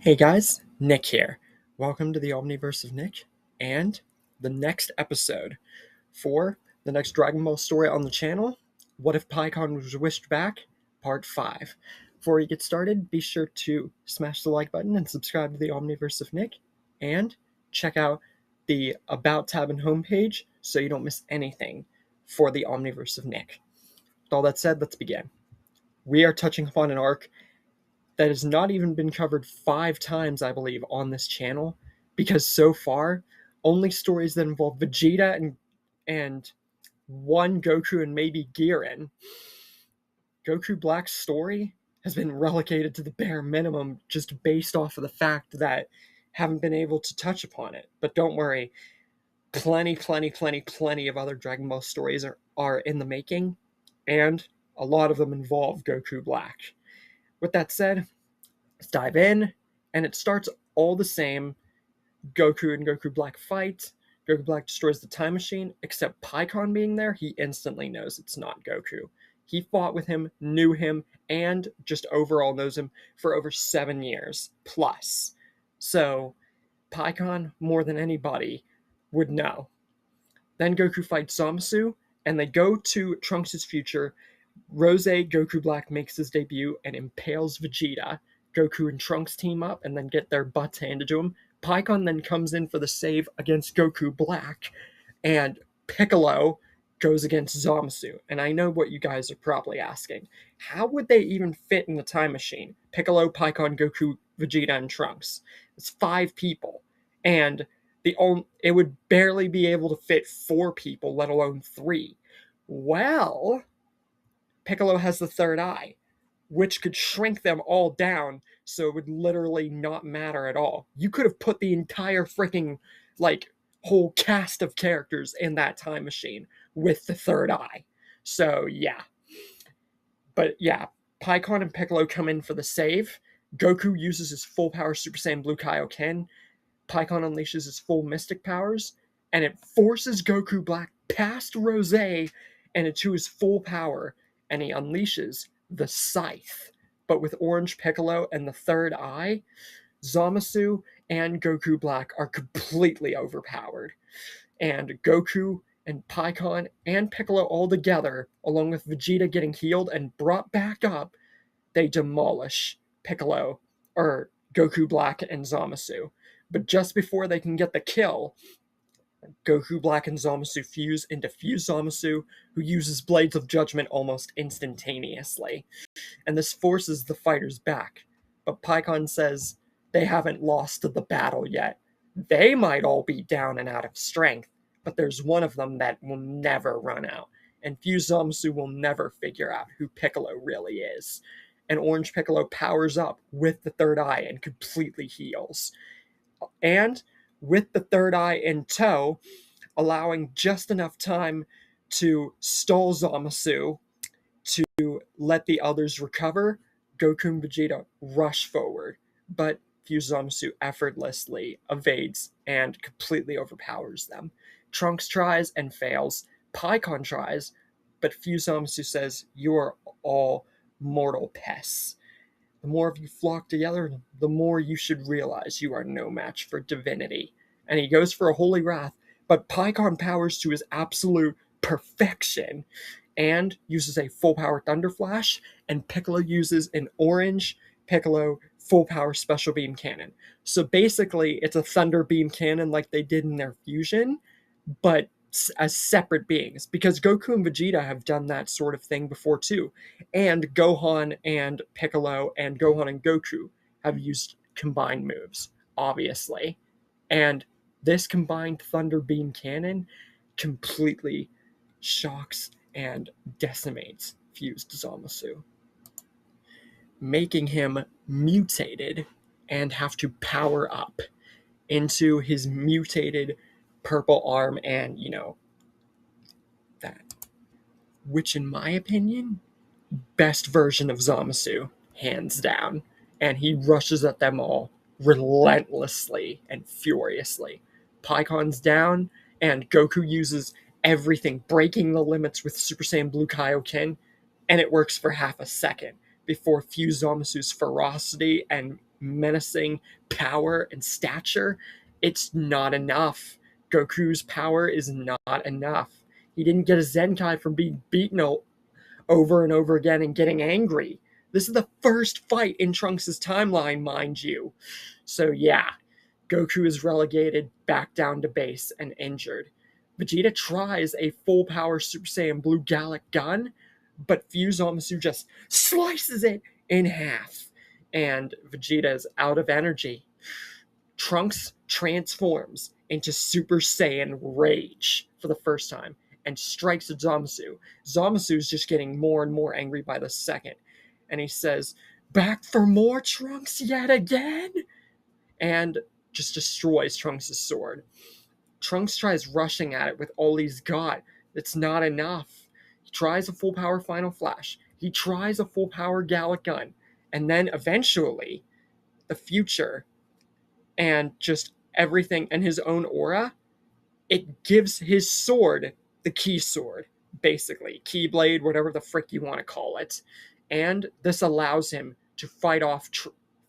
Hey guys, Nick here. Welcome to the Omniverse of Nick and the next episode for the next Dragon Ball story on the channel, What If Pikkon Was Wished Back, Part 5. Before we get started, be sure to smash the like button and subscribe to the Omniverse of Nick, and check out the About tab and homepage so you don't miss anything for the Omniverse of Nick. With all that said, let's begin. We are touching upon an arc that has not even been covered 5 times, I believe, on this channel, because so far, only stories that involve Vegeta and one Goku and maybe Giran. Goku Black's story has been relegated to the bare minimum just based off of the fact that haven't been able to touch upon it. But don't worry, plenty of other Dragon Ball stories are in the making, and a lot of them involve Goku Black. With that said, let's dive in, and it starts all the same. Goku and Goku Black fight. Goku Black destroys the time machine, except Pikkon being there, he instantly knows it's not Goku. He fought with him, knew him, and just overall knows him for over 7 years plus. So, Pikkon, more than anybody, would know. Then Goku fights Zamasu, and they go to Trunks' future. Rose Goku Black makes his debut and impales Vegeta. Goku and Trunks team up and then get their butts handed to him. Pikkon then comes in for the save against Goku Black, and Piccolo goes against Zamasu. And I know what you guys are probably asking. How would they even fit in the time machine? Piccolo, Pikkon, Goku, Vegeta, and Trunks. It's 5 people. And it would barely be able to fit 4 people, let alone 3. Well, Piccolo has the third eye, which could shrink them all down so it would literally not matter at all. You could have put the entire freaking, whole cast of characters in that time machine with the third eye. So, yeah. But, yeah, Pikkon and Piccolo come in for the save. Goku uses his full power Super Saiyan Blue Kaioken. Pikkon unleashes his full Mystic powers, and it forces Goku Black past Rose and into his full power, and he unleashes the Scythe. But with Orange Piccolo and the third eye, Zamasu and Goku Black are completely overpowered. And Goku and Pikkon and Piccolo all together, along with Vegeta getting healed and brought back up, they demolish Goku Black and Zamasu. But just before they can get the kill, Goku Black and Zamasu fuse and defuse Zamasu, who uses Blades of Judgment almost instantaneously. And this forces the fighters back. But Pikkon says they haven't lost the battle yet. They might all be down and out of strength, but there's one of them that will never run out. And Fuse Zamasu will never figure out who Piccolo really is. And Orange Piccolo powers up with the third eye and completely heals. And with the third eye in tow, allowing just enough time to stall Zamasu to let the others recover, Goku and Vegeta rush forward, but Fuse Zamasu effortlessly evades and completely overpowers them. Trunks tries and fails. Pikkon tries, but Fuse Zamasu says, "You are all mortal pests. The more of you flock together, the more you should realize you are no match for divinity." And he goes for a holy wrath, but Pikkon powers to his absolute perfection and uses a full power Thunder Flash, and Piccolo uses an Orange Piccolo full power Special Beam Cannon. So basically, it's a Thunder Beam Cannon like they did in their fusion, but as separate beings, because Goku and Vegeta have done that sort of thing before too, and Gohan and Piccolo and Gohan and Goku have used combined moves, obviously, and this combined Thunder Beam Cannon completely shocks and decimates Fused Zamasu, making him mutated and have to power up into his mutated purple arm and, that. Which, in my opinion, best version of Zamasu, hands down. And he rushes at them all relentlessly and furiously. Pikkon's down, and Goku uses everything, breaking the limits with Super Saiyan Blue Kaioken, and it works for half a second before Fuse Zamasu's ferocity and menacing power and stature, it's not enough. Goku's power is not enough. He didn't get a Zenkai from being beaten over and over again and getting angry. This is the first fight in Trunks' timeline, mind you. So yeah, Goku is relegated back down to base and injured. Vegeta tries a full power Super Saiyan Blue Gallic gun, but Fuse Zamasu just slices it in half, and Vegeta is out of energy. Trunks transforms into Super Saiyan Rage for the first time and strikes at Zamasu. Zamasu is just getting more and more angry by the second, and he says, "Back for more, Trunks, yet again?" And just destroys Trunks' sword. Trunks tries rushing at it with all he's got. It's not enough. He tries a full power Final Flash. He tries a full power Gallic gun. And then eventually, the future and just everything and his own aura, it gives his sword the key sword, basically. Keyblade, whatever the frick you want to call it. And this allows him to fight off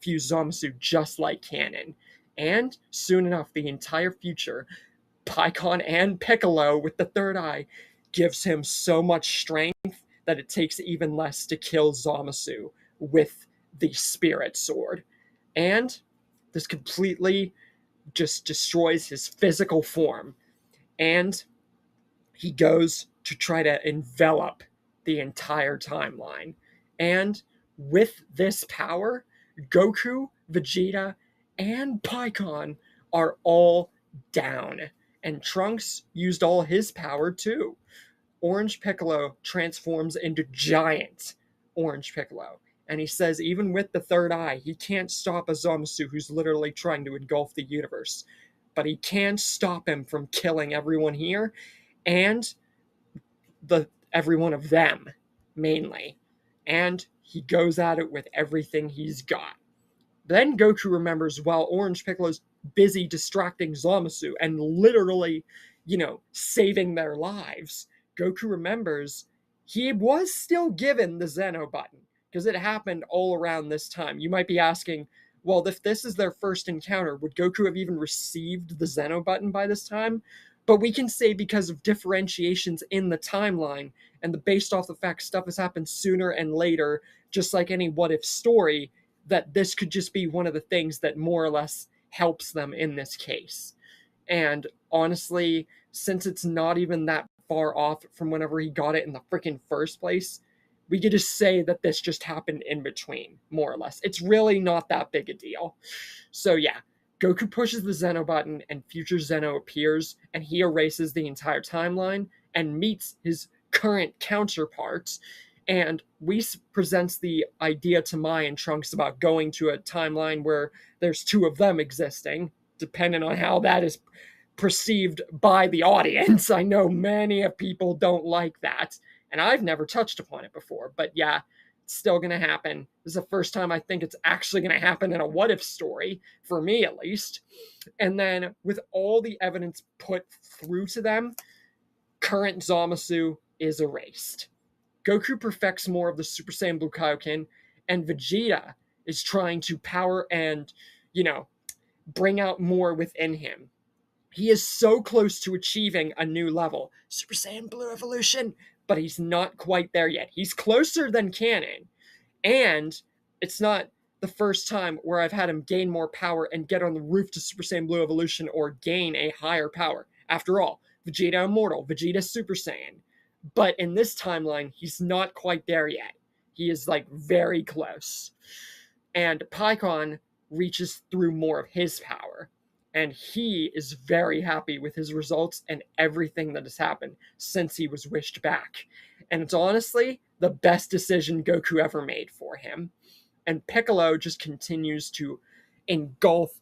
Fuse Zamasu just like canon. And soon enough, the entire future, Pikkon and Piccolo with the third eye, gives him so much strength that it takes even less to kill Zamasu with the Spirit Sword. And this completely just destroys his physical form. And he goes to try to envelop the entire timeline. And with this power, Goku, Vegeta, and Pikkon are all down. And Trunks used all his power too. Orange Piccolo transforms into giant Orange Piccolo. And he says even with the third eye, he can't stop a Zamasu who's literally trying to engulf the universe. But he can stop him from killing everyone here and every one of them, mainly. And he goes at it with everything he's got. Then Goku remembers while Orange Piccolo's busy distracting Zamasu and literally, saving their lives, Goku remembers he was still given the Zeno button, because it happened all around this time. You might be asking, well, if this is their first encounter, would Goku have even received the Zeno button by this time? But we can say because of differentiations in the timeline and based off the fact stuff has happened sooner and later, just like any what-if story, that this could just be one of the things that more or less helps them in this case. And honestly, since it's not even that far off from whenever he got it in the freaking first place, we could just say that this just happened in between, more or less. It's really not that big a deal. So yeah, Goku pushes the Zeno button and future Zeno appears, and he erases the entire timeline and meets his current counterparts. And Whis presents the idea to Mai and Trunks about going to a timeline where there's two of them existing, depending on how that is perceived by the audience. I know many of people don't like that, and I've never touched upon it before, but yeah, it's still going to happen. This is the first time I think it's actually going to happen in a what-if story, for me at least. And then, with all the evidence put through to them, current Zamasu is erased. Goku perfects more of the Super Saiyan Blue Kaioken, and Vegeta is trying to power and, bring out more within him. He is so close to achieving a new level, Super Saiyan Blue Evolution, but he's not quite there yet. He's closer than canon, and it's not the first time where I've had him gain more power and get on the roof to Super Saiyan Blue Evolution or gain a higher power. After all, Vegeta Immortal, Vegeta Super Saiyan. But in this timeline, he's not quite there yet. He is very close. And Pikkon reaches through more of his power. And he is very happy with his results and everything that has happened since he was wished back. And it's honestly the best decision Goku ever made for him. And Piccolo just continues to engulf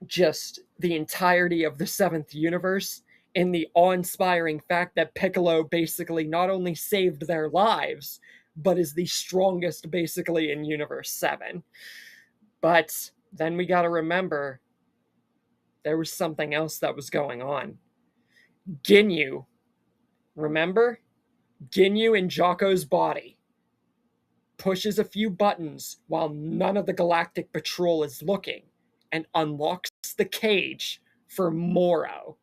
just the entirety of the seventh universe in the awe-inspiring fact that Piccolo basically not only saved their lives, but is the strongest basically in Universe 7. But then we gotta remember, there was something else that was going on. Ginyu. Remember? Ginyu in Jocko's body. pushes a few buttons while none of the Galactic Patrol is looking, and unlocks the cage for Moro.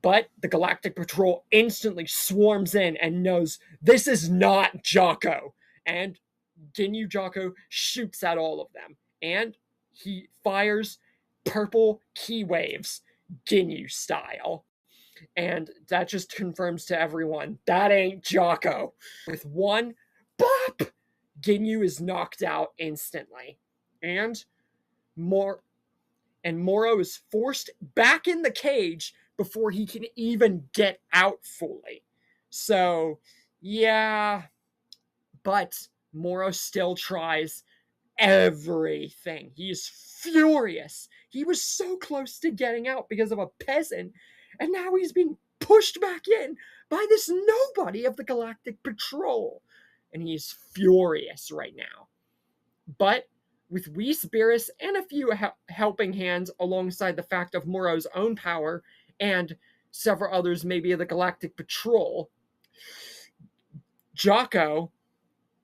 But the Galactic Patrol instantly swarms in and knows this is not Jocko. And Ginyu Jocko shoots at all of them. And he fires purple key waves, Ginyu style. And that just confirms to everyone that ain't Jocko. With one bop, Ginyu is knocked out instantly. And Moro is forced back in the cage before he can even get out fully. So, yeah, but Moro still tries everything. He is furious. He was so close to getting out because of a peasant, and now he's being pushed back in by this nobody of the Galactic Patrol. And he's furious right now. But with Whis, Beerus, and a few helping hands alongside the fact of Moro's own power and several others maybe of the Galactic Patrol, Jocko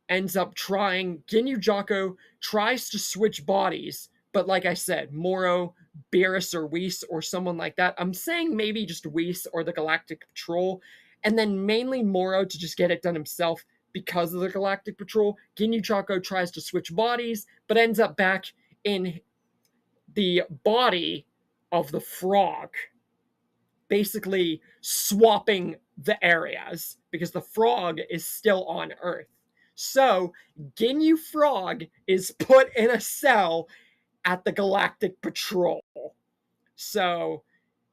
ends up Ginyu Jocko tries to switch bodies, but like I said, Moro, Beerus, or Whis, or someone like that. I'm saying maybe just Whis or the Galactic Patrol, and then mainly Moro to just get it done himself because of the Galactic Patrol. Ginyu Jocko tries to switch bodies, but ends up back in the body of the frog, basically swapping the areas because the frog is still on Earth. So, Ginyu Frog is put in a cell at the Galactic Patrol. So,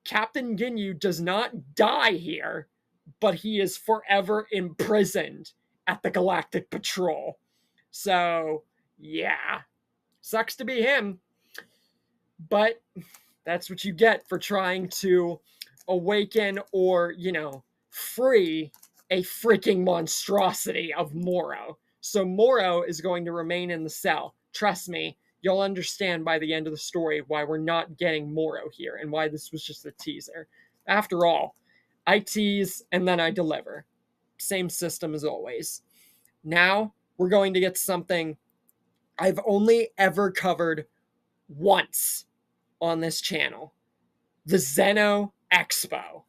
Captain Ginyu does not die here, but he is forever imprisoned at the Galactic Patrol. So, yeah. Sucks to be him. But that's what you get for trying to awaken or, free a freaking monstrosity of Moro. So Moro is going to remain in the cell. Trust me, you'll understand by the end of the story why we're not getting Moro here and why this was just a teaser. After all, I tease and then I deliver. Same system as always. Now we're going to get something I've only ever covered once on this channel. The Zeno Expo.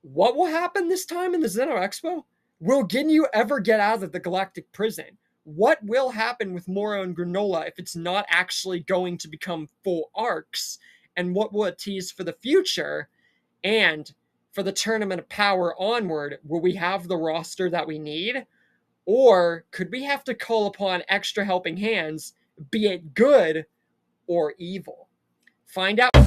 What will happen this time in the Zeno Expo? Will Ginyu ever get out of the Galactic Prison? What will happen with Moro and Granola if it's not actually going to become full arcs? And what will it tease for the future? And for the Tournament of Power onward, will we have the roster that we need? Or could we have to call upon extra helping hands, be it good or evil? Find out.